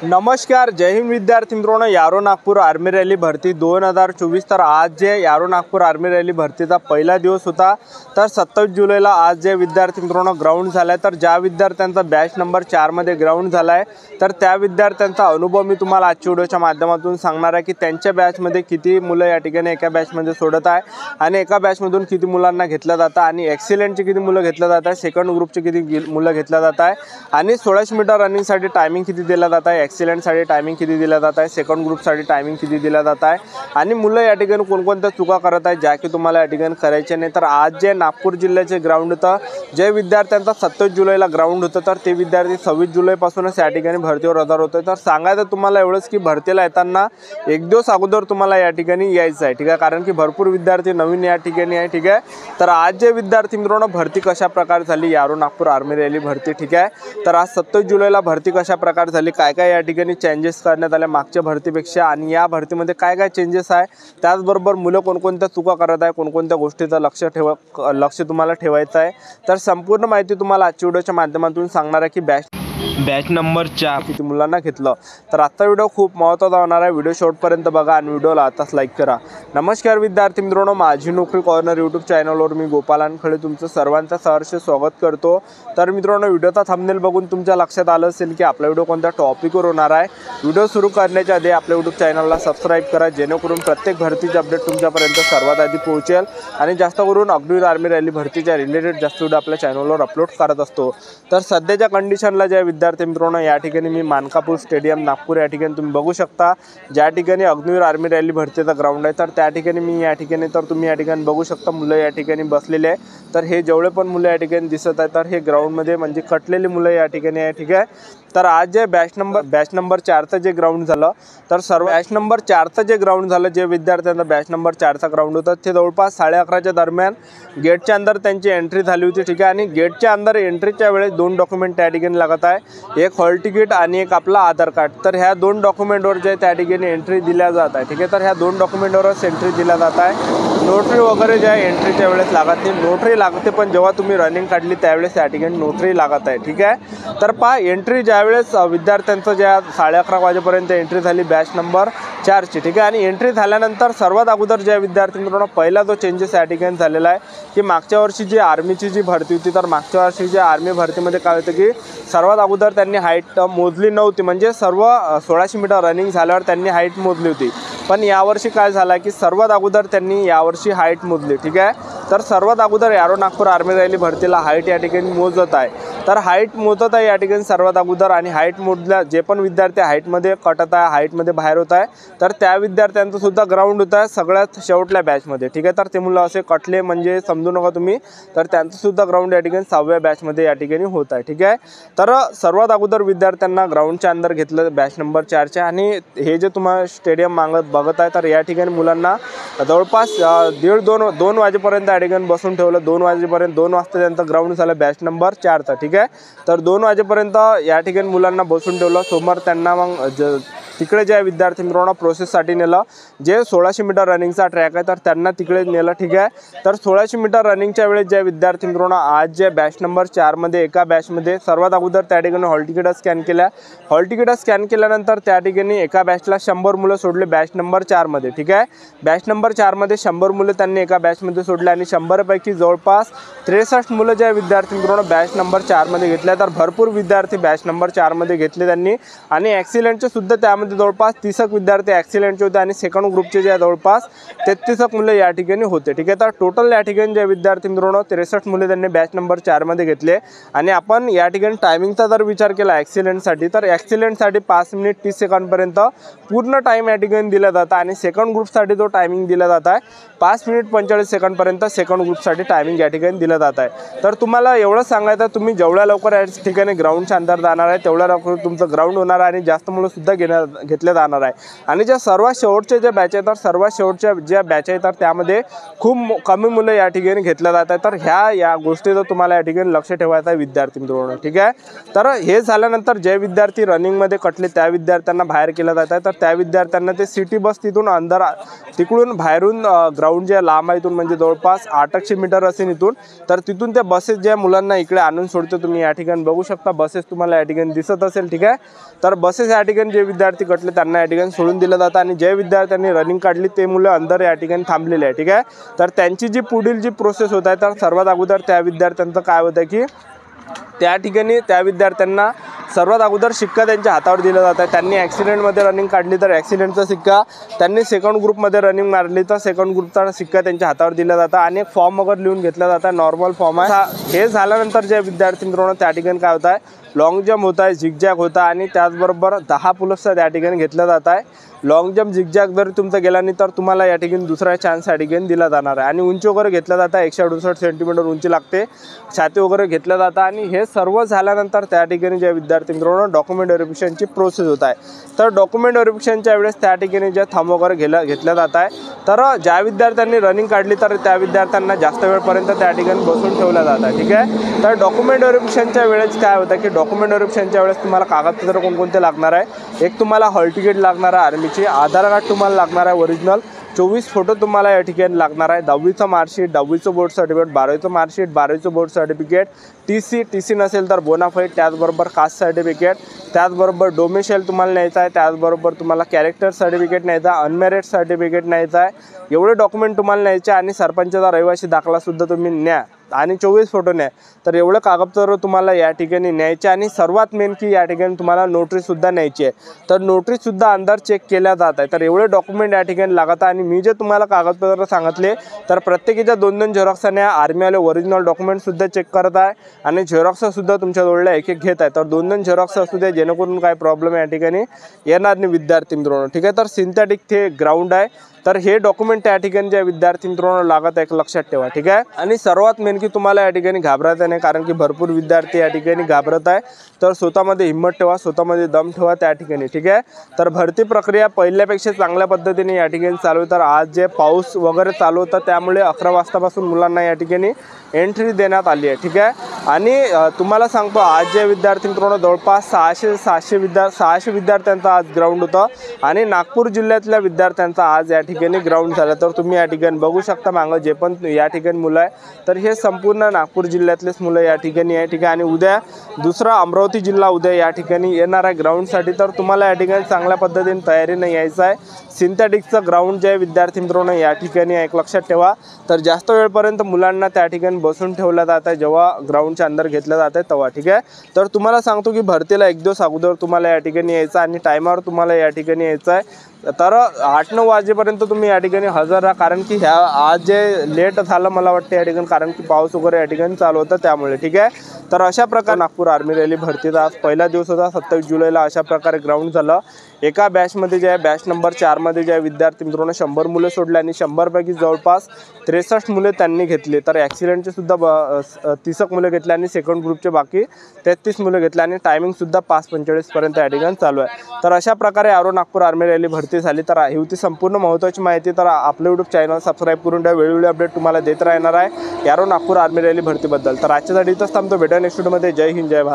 नमस्कार, जय हिंद विद्यार्थी मित्रांनो. यारो नागपूर आर्मी रॅली भरती 2024. तर आज जे यारो नागपूर आर्मी रॅली भरतीचा पहिला दिवस होता. तर 27 जुलैला आज जे विद्यार्थी मित्रांनो ग्राउंड झालाय, तर ज्या विद्यार्थ्यांचा बॅच नंबर 4 मध्ये ग्राउंड झालाय, तर त्या विद्यार्थ्यांचा अनुभव मी तुम्हाला आजच्या व्हिडिओच्या माध्यमातून सांगणार आहे की त्यांच्या बॅचमध्ये किती मुलं या ठिकाणी एका बॅचमध्ये सोडत आहे आणि एका बॅचमधून किती मुलांना घेतलं जातं आणि एक्सिलेंटचे किती मुलं घेतलं जात आहे, सेकंड ग्रुपचे किती मुलं घेतलं जात आहे आणि 1600 मीटर रनिंगसाठी टायमिंग किती दिला जात आहे, एक्सिलेंटसाठी टायमिंग किती दिला जात आहे, सेकंड ग्रुपसाठी टायमिंग किती दिला जात आहे आणि मुलं या ठिकाणी कोणकोणत्या चुका करत आहेत ज्या की तुम्हाला या ठिकाणी करायचे नाही. तर आज जे नागपूर जिल्ह्याचे ग्राउंड होतं, जे विद्यार्थ्यांचा 27 जुलैला ग्राउंड होतं, तर ते विद्यार्थी 26 जुलैपासूनच या ठिकाणी भरतीवर हजर होते. तर सांगायचं तुम्हाला एवढंच की भरतीला येताना एक दिवस अगोदर तुम्हाला या ठिकाणी यायचं आहे, ठीक आहे, कारण की भरपूर विद्यार्थी नवीन या ठिकाणी आहे, ठीक आहे. तर आज जे विद्यार्थी मित्रांनो भरती कशा प्रकारे झाली, यारो नागपूर आर्मी रॅली भरती, ठीक आहे. तर आज 27 जुलैला भरती कशा प्रकारे झाली, काय काय या ठिकाणी चेंजेस करण्यात आले मागच्या भरतीपेक्षा आणि या भरतीमध्ये काय काय चेंजेस आहे, त्याचबरोबर मुलं कोणकोणत्या चुका करत आहे, कोणकोणत्या गोष्टीचं लक्ष तुम्हाला ठेवायचं आहे. तर संपूर्ण माहिती तुम्हाला आजच्या व्हिडिओच्या माध्यमातून सांगणार आहे की बॅच नंबर 4 किती मुलांना घेतलं. तर आजचा व्हिडिओ खूप महत्त्वाचा होणार आहे. व्हिडिओ शेवटपर्यंत बघा आणि व्हिडिओला आताच लाईक करा. नमस्कार विद्यार्थी मित्रांनो, माझी नोकरी कॉर्नर यूट्यूब चॅनलवर मी गोपालन खळे तुमचं सर्वांचं सहर्ष स्वागत करतो. तर मित्रांनो, व्हिडिओचा थंबनेल बघून तुमच्या लक्षात आलं असेल की आपला व्हिडिओ कोणत्या टॉपिकवर होणार आहे. व्हिडिओ सुरू करण्याच्या आधी आपल्या यूट्यूब चॅनलला सबस्क्राईब करा, जेणेकरून प्रत्येक भरतीचे अपडेट तुमच्यापर्यंत सर्वात आधी पोहोचेल आणि जास्त करून अग्निवीर आर्मी रॅली भरतीच्या रिलेटेड जास्त व्हिडिओ आपल्या चॅनलवर अपलोड करत असतो. तर सध्याच्या कंडिशनला ज्या विद्यार्थी मित्रांनो या ठिकाणी मी मानकापूर स्टेडियम नागपूर या ठिकाणी तुम्ही बघू शकता, ज्या ठिकाणी अग्निवीर आर्मी रॅली भरतीचा ग्राउंड आहे, तर त्या ठिकाणी मी या ठिकाणी तर तुम्ही या ठिकाणी बघू शकता मुलं या ठिकाणी बसलेले आहे. तर हे जेवढे पण मुलं या ठिकाणी दिसत आहे, तर हे ग्राउंडमध्ये म्हणजे कटलेली मुलं या ठिकाणी आहे, ठीक आहे. तर आज जे बॅच नंबर 4चं जे ग्राउंड झालं, तर सर्व बॅच नंबर 4चं जे ग्राउंड झालं, जे विद्यार्थ्यांना बॅच नंबर 4चा ग्राउंड होतं, ते जवळपास 11:30च्या दरम्यान गेटच्या अंदर त्यांची एंट्री झाली होती, ठीक आहे. आणि गेटच्या अंदर एंट्रीच्या वेळेस 2 डॉक्युमेंट त्या ठिकाणी लागत आहे, एक हॉल तिकीट आणि एक आपला आधार कार्ड. तर ह्या 2 डॉक्युमेंटवर जे त्या ठिकाणी एंट्री दिल्या जात आहे, ठीक आहे. तर ह्या 2 डॉक्युमेंटवरच एंट्री दिल्या जात आहे. नोटरी वगैरे ज्या एंट्रीच्या वेळेस लागत नाही, नोटरी लागते पण जेव्हा तुम्ही रनिंग काढली त्यावेळेस त्या ठिकाणी नोटरी लागत आहे, ठीक आहे. तर पहा, एंट्री ज्यावेळेस विद्यार्थ्यांचं ज्या 11:30 वाजेपर्यंत एंट्री झाली बॅच नंबर 4ची, ठीक आहे. आणि एंट्री झाल्यानंतर सर्वात अगोदर ज्या विद्यार्थी मित्रांनो पहिला जो चेंजेस या ठिकाणी झालेला आहे की मागच्या वर्षी जी आर्मीची जी भरती होती, तर मागच्या वर्षीच्या आर्मी भरतीमध्ये काय होतं की सर्वात अगोदर त्यांनी हाईट मोजली नव्हती, म्हणजे सर्व 1600 मीटर रनिंग झाल्यावर त्यांनी हाईट मोजली होती. पण यावर्षी काय झालं की सर्वात अगोदर त्यांनी यावर्षी हाईट मोजली, ठीक आहे. तर सर्वात अगोदर यारो नागपूर आर्मी रॅली भरतीला हाईट या ठिकाणी मोजत आहे. तर हाईट मोजत आहे या ठिकाणी सर्वात अगोदर, आणि हाईट मोजल्या जे पण विद्यार्थी हाईटमध्ये कटत आहे, हाईटमध्ये बाहेर होत आहे, तर त्या विद्यार्थ्यांचं सुद्धा ग्राउंड होत आहे सगळ्यात शेवटल्या बॅचमध्ये, ठीक आहे. तर ते मुलं असे कटले म्हणजे समजू नका तुम्ही, तर त्यांचं सुद्धा ग्राउंड या ठिकाणी 6व्या बॅचमध्ये या ठिकाणी होत आहे, ठीक आहे. तर सर्वात अगोदर विद्यार्थ्यांना ग्राउंडच्या अंदर घेतलं बॅच नंबर 4च्या. आणि हे जे तुम्हाला स्टेडियम बघत आहे, तर या ठिकाणी मुलांना जवळपास 1:30-2 वाजेपर्यंत या ठिकाणी बसून ठेवलं. 2 वाजता त्यांचं ग्राउंड झालं बॅच नंबर 4चा, ठीक आहे. तर 2 वाजेपर्यंत या ठिकाणी मुलांना बसून ठेवलं. समोर त्यांना मग तिकडे ज्या विद्यार्थी मित्रांनो प्रोसेससाठी नेलं, जे 1600 मीटर रनिंगचा ट्रॅक आहे, तर त्यांना तिकडे नेलं, ठीक आहे. तर 1600 मीटर रनिंगच्या वेळेस ज्या विद्यार्थी मित्रांनो आज जे बॅच नंबर 4मध्ये एका बॅचमध्ये सर्वात अगोदर त्या ठिकाणी हॉल तिकीट स्कॅन केल्या. हॉल तिकीट स्कॅन केल्यानंतर त्या ठिकाणी एका बॅचला 100 मुलं सोडले बॅच नंबर 4मध्ये, ठीक आहे. बॅच नंबर 4मध्ये 100 मुलं त्यांनी एका बॅचमध्ये सोडले आणि 100पैकी जवळपास 63 मुलं ज्या विद्यार्थी मित्रांनो बॅच नंबर 4मध्ये घेतल्या. तर भरपूर विद्यार्थी बॅच नंबर 4मध्ये घेतले त्यांनी, आणि ॲक्सिलेंटचे सुद्धा त्यामध्ये जवळपास 30 विद्यार्थी ॲक्सिलेंटचे होते आणि सेकंड ग्रुपचे जे जवळपास 33 मुलं या ठिकाणी होते, ठीक आहे. तर टोटल या ठिकाणी ज्या विद्यार्थी मित्रांनो 63 मुले त्यांनी बॅच नंबर 4मध्ये घेतले. आणि आपण या ठिकाणी टायमिंगचा जर विचार केला ॲक्सिलेंटसाठी, तर ॲक्सिलेंटसाठी 5 मिनिट 30 सेकंडपर्यंत पूर्ण टाईम या ठिकाणी दिला जातं आणि सेकंड ग्रुपसाठी जो टायमिंग दिला जात आहे 5 मिनिट 45 सेकंडपर्यंत सेकंड ग्रुपसाठी टायमिंग या ठिकाणी दिला जात आहे. तर तुम्हाला एवढं सांगायचं, तुम्ही जेवढ्या लवकर या ठिकाणी ग्राउंडच्या अंदर जाणार आहे तेवढ्या लवकर तुमचं ग्राउंड होणार आहे आणि जास्त मुलं सुद्धा घेतले जाणार आहे। आणि ज्या सर्वात शेवटचे जे बॅच आहेत तर सर्वात शेवटच्या ज्या बॅच आहेत तर त्यामध्ये खूप कमी मुलं या ठिकाणी घेतल्या जात आहेत। तर या गोष्टीचं तुम्हाला या ठिकाणी लक्ष ठेवायचं आहे विद्यार्थी मित्रांनो, ठीक आहे। तर हे झाल्यानंतर जे विद्यार्थी रनिंगमध्ये कटले त्या विद्यार्थ्यांना बाहेर केलं जात आहे। तर त्या विद्यार्थ्यांना ते सिटी बस तिथून तिकडून बाहेरून ग्राउंड जे लांब आहे इथून म्हणजे जवळपास 800 मीटर असेल इथून, तर तिथून त्या बसेस ज्या मुलांना इकडे आणून सोडते तुम्ही या ठिकाणी बघू शकता, बसेस तुम्हाला या ठिकाणी दिसत असेल, ठीक आहे। तर बसेस या ठिकाणी जे विद्यार्थी कटले त्यांना या ठिकाणी सोडून दिलं जातं आणि जे विद्यार्थ्यांनी रनिंग काढली ते मुलं अंदर या ठिकाणी थांबलेले आहे, ठीक आहे। तर त्यांची जी पुढील जी प्रोसेस होत आहे तर सर्वात अगोदर त्या विद्यार्थ्यांचं काय होतं की त्या ठिकाणी त्या विद्यार्थ्यांना सर्वात अगोदर शिक्का त्यांच्या हातावर दिला जात आहे। त्यांनी ॲक्सिडेंटमध्ये रनिंग काढली तर ॲक्सिडेंटचा शिक्का, त्यांनी सेकंड ग्रुपमध्ये रनिंग मारली तर सेकंड ग्रुपचा शिक्का त्यांच्या हातावर दिला जाता आणि एक फॉर्म वगैरे लिहून घेतला जाता, नॉर्मल फॉर्म आहे। हे झाल्यानंतर जे विद्यार्थी मित्रांनो त्या ठिकाणी काय होत आहे, लॉंग जंप होत आहे, झिगझॅग होता आणि त्याचबरोबर 10 पुलअप्सचा त्या ठिकाणी घेतला जात आहे। लॉंग जंप झिगझॅग जर तुमचा गेला नाही तर तुम्हाला या ठिकाणी दुसरा चान्स या ठिकाणी दिला जाणार आहे। आणि उंची वगैरे घेतला जाता, 168 सेंटीमीटर उंची लागते, छाती वगैरे घेतलं जातं। आणि हे सर्व झाल्यानंतर त्या ठिकाणी ज्या विद्यार्थी मित्रांनो डॉक्युमेंट व्हेरिफिकेशनची प्रोसेस होत आहे। तर डॉक्युमेंट व्हेरिफिकेशनच्या वेळेस त्या ठिकाणी जे थंब वगैरे घेतल्या जात आहे, तर ज्या विद्यार्थ्यांनी रनिंग काढली तर त्या विद्यार्थ्यांना जास्त वेळपर्यंत त्या ठिकाणी बसून ठेवलं जातं आहे, ठीक आहे। तर डॉक्युमेंट व्हेरिफिकेशनच्या वेळेस काय होतं की डॉक्युमेंट व्हेरिफिकेशनच्या वेळेस तुम्हाला कागदपत्र कोणकोणते लागणार आहे, एक तुम्हाला हॉल तिकीट लागणार आहे आर्मीची, आधार कार्ड तुम्हाला लागणार आहे ओरिजिनल, 24 फोटो तुम्हाला या ठिकाणी लागणार आहे, 10वीचं मार्कशीट, 10वीचं बोर्ड सर्टिफिकेट, 12वीचं मार्कशीट, 12वीचं बोर्ड सर्टिफिकेट, टी सी नसेल तर बोनाफाईड, त्याचबरोबर कास्ट सर्टिफिकेट, त्याचबरोबर डोमिसाईल तुम्हाला न्यायचं आहे, त्याचबरोबर तुम्हाला कॅरेक्टर सर्टिफिकेट न्यायचं आहे, अनमॅरिड सर्टिफिकेट न्यायचं आहे, एवढे डॉक्युमेंट तुम्हाला न्यायचे आणि सरपंचाचा रहिवासी दाखलासुद्धा तुम्ही न्या आणि 24 फोटो न्या। तर एवढं कागदपत्र तुम्हाला या ठिकाणी न्यायचे आणि सर्वात मेन की या ठिकाणी तुम्हाला नोटरीसुद्धा न्यायची आहे, तर नोटरीसुद्धा अंदर चेक केल्या जात आहे। तर एवढे डॉक्युमेंट या ठिकाणी लागतात आणि मी जे तुम्हाला कागदपत्र सांगितले तर प्रत्येकीच्या 2-2 झेरॉक्सने आर्मीवाले ओरिजिनल डॉक्युमेंटसुद्धा चेक करत आहे आणि झेरॉक्ससुद्धा तुमच्याजवळ एक घेत आहे। तर 2-2 झेरॉक्स असू दे जेणेकरून काय प्रॉब्लेम या ठिकाणी येणार नाही विद्यार्थी मित्रांनो, ठीक आहे। तर सिंथेटिक ते ग्राउंड आहे, तर हे डॉक्युमेंट त्या ठिकाणी ज्या विद्यार्थी मित्रांनो लागत आहे लक्षात ठेवा, ठीक आहे। आणि सर्वात मेन की तुम्हाला या ठिकाणी घाबरायचं नाही, कारण की भरपूर विद्यार्थी या ठिकाणी घाबरत आहे, तर स्वतःमध्ये हिंमत ठेवा, स्वतःमध्ये दम ठेवा त्या ठिकाणी, ठीक आहे। तर भरती प्रक्रिया पहिल्यापेक्षा चांगल्या पद्धतीने या ठिकाणी चालू आहे। तर आज जे पाऊस वगैरे चालू होता त्यामुळे 11 वाजतापासून मुलांना या ठिकाणी एंट्री देण्यात आली आहे, ठीक आहे। आणि तुम्हाला सांगतो आज जे विद्यार्थी मित्रांनो जवळपास 600 विद्यार्थ्यांचं आज ग्राउंड होतं आणि नागपूर जिल्ह्यातल्या विद्यार्थ्यांचा आज या ठिकाणी ग्राउंड झालं। तर तुम्ही या ठिकाणी बघू शकता मागं जे पण या ठिकाणी मुलं आहे तर हे संपूर्ण नागपूर जिल्ह्यातलेच मुलं या ठिकाणी आहे, ठीक आहे। आणि उद्या दुसरा अमरावती जिल्हा उद्या या ठिकाणी येणार आहे ग्राउंडसाठी, तर तुम्हाला या ठिकाणी चांगल्या पद्धतीने तयारीने यायचं आहे। सिंथेटिकचं ग्राउंड जे विद्यार्थी मित्रांनो या ठिकाणी एक लक्षात ठेवा, तर जास्त वेळपर्यंत मुलांना त्या ठिकाणी बसून ठेवलं जात आहे जेव्हा ग्राउंडच्या अंदर घेतलं जातं तेव्हा, ठीक आहे। तर तुम्हाला सांगतो की भरतीला 1 दिवस अगोदर तुम्हाला या ठिकाणी यायचं आणि टायमावर तुम्हाला या ठिकाणी यायचं आहे। तर 8-9 वाजेपर्यंत तुम्ही या ठिकाणी हजर राहा, कारण की आज जे लेट झालं मला वाटतं या ठिकाणी, कारण की पाऊस वगैरे या ठिकाणी चालू होता त्यामुळे, ठीक आहे। तर अशा प्रकारे नागपूर आर्मी रॅली भरतीचा आज पहिला दिवस होता 27 जुलैला अशा प्रकारे ग्राउंड झालं। एका बॅचमध्ये जे आहे बॅच नंबर 4मध्ये जे आहे विद्यार्थी मित्रांनो 100 मुलं सोडले आणि 100पैकी जवळपास 63 मुले त्यांनी घेतले, तर ॲक्सिडेंटचे सुद्धा 30 मुलं घेतले आणि सेकंड ग्रुपचे बाकी 33 मुलं घेतले आणि टायमिंगसुद्धा 5:45 पर्यंत या ठिकाणी चालू आहे। तर अशा प्रकारे आरो नागपूर आर्मी रॅली भरती झाली। तर ही होती संपूर्ण महत्त्वाची माहिती, तर आपलं यूट्यूब चॅनल सबस्क्राईब करून द्या, वेळोवेळी अपडेट तुम्हाला देत राहणार आहे यारो नागपूर आर्मी रॅली भरतीबद्दल। तर आजच्यासाठी इथंच थांबतो, भेटा नेक्स्ट व्हिडिओमध्ये। जय हिंद, जय भारत।